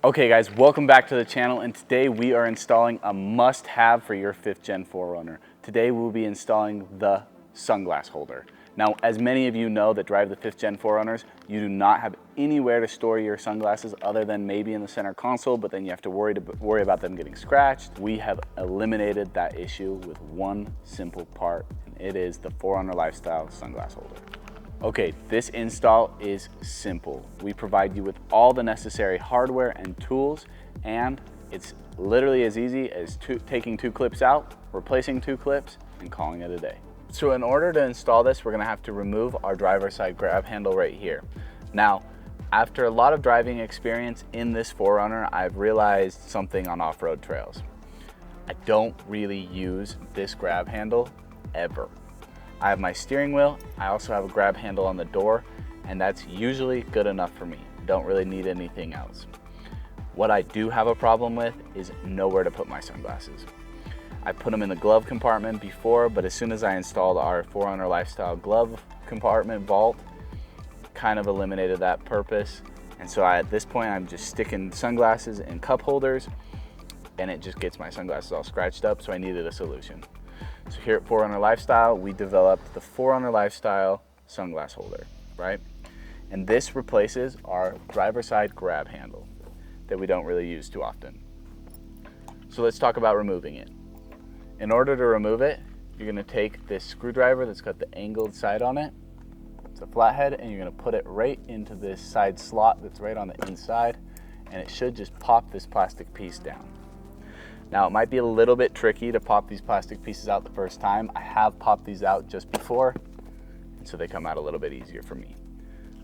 Okay guys, welcome back to the channel, and today we are installing a must-have for your 5th gen 4Runner. Today we'll be installing the sunglass holder. Now, as many of you know that drive the 5th gen 4Runners, you do not have anywhere to store your sunglasses other than maybe in the center console, but then you have to worry about them getting scratched. We have eliminated that issue with one simple part, and it is the 4Runner Lifestyle Sunglass Holder. Okay, this install is simple. We provide you with all the necessary hardware and tools, and it's literally as easy as taking 2 clips out, replacing 2 clips, and calling it a day. So in order to install this, we're gonna have to remove our driver's side grab handle right here. Now, after a lot of driving experience in this 4Runner, I've realized something on off-road trails. I don't really use this grab handle ever. I have my steering wheel, I also have a grab handle on the door, and that's usually good enough for me. Don't really need anything else. What I do have a problem with is nowhere to put my sunglasses. I put them in the glove compartment before, but as soon as I installed our 4Runner Lifestyle glove compartment vault, kind of eliminated that purpose. And so at this point, I'm just sticking sunglasses in cup holders, and it just gets my sunglasses all scratched up, so I needed a solution. So here at 4Runner Lifestyle, we developed the 4Runner Lifestyle Sunglass Holder, right? And this replaces our driver's side grab handle that we don't really use too often. So let's talk about removing it. In order to remove it, you're gonna take this screwdriver that's got the angled side on it. It's a flathead, and you're gonna put it right into this side slot that's right on the inside, and it should just pop this plastic piece down. Now, it might be a little bit tricky to pop these plastic pieces out the first time. I have popped these out just before, and so they come out a little bit easier for me.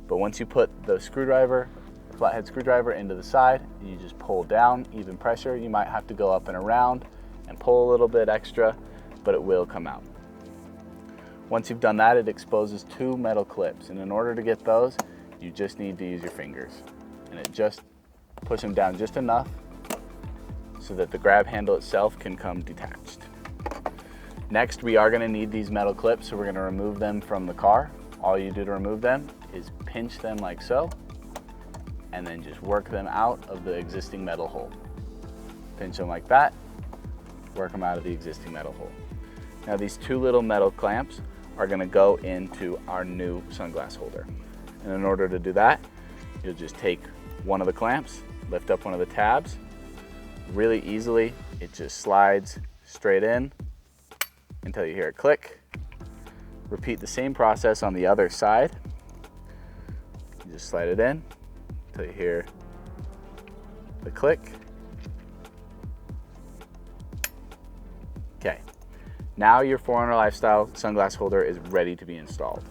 But once you put the screwdriver, flathead screwdriver into the side, and you just pull down, even pressure, you might have to go up and around and pull a little bit extra, but it will come out. Once you've done that, it exposes 2 metal clips, and in order to get those, you just need to use your fingers. And it just push them down just enough so that the grab handle itself can come detached. Next, we are gonna need these metal clips, so we're gonna remove them from the car. All you do to remove them is pinch them like so, and then just work them out of the existing metal hole. Pinch them like that, work them out of the existing metal hole. Now, these 2 little metal clamps are gonna go into our new sunglass holder. And in order to do that, you'll just take one of the clamps, lift up one of the tabs. Really easily, it just slides straight in until you hear it click. Repeat the same process on the other side. You just slide it in until you hear the click. Okay, now your 4Runner Lifestyle Sunglass Holder is ready to be installed.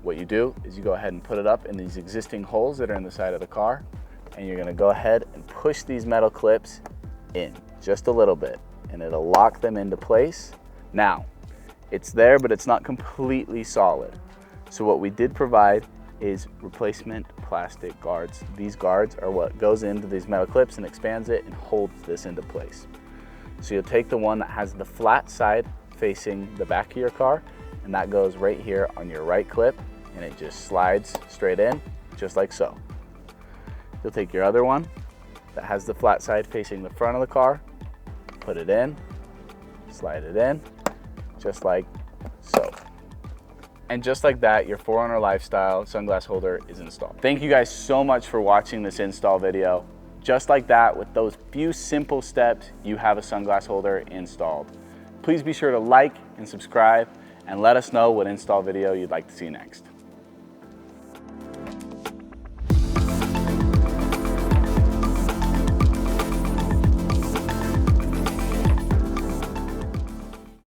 What you do is you go ahead and put it up in these existing holes that are in the side of the car, and you're gonna go ahead and push these metal clips in just a little bit, and it'll lock them into place. Now, it's there, but it's not completely solid. So what we did provide is replacement plastic guards. These guards are what goes into these metal clips and expands it and holds this into place. So you'll take the one that has the flat side facing the back of your car, and that goes right here on your right clip, and it just slides straight in, just like so. You'll take your other one that has the flat side facing the front of the car, put it in, slide it in, just like so. And just like that, your 4Runner Lifestyle Sunglass Holder is installed. Thank you guys so much for watching this install video. Just like that, with those few simple steps, you have a sunglass holder installed. Please be sure to like and subscribe, and let us know what install video you'd like to see next.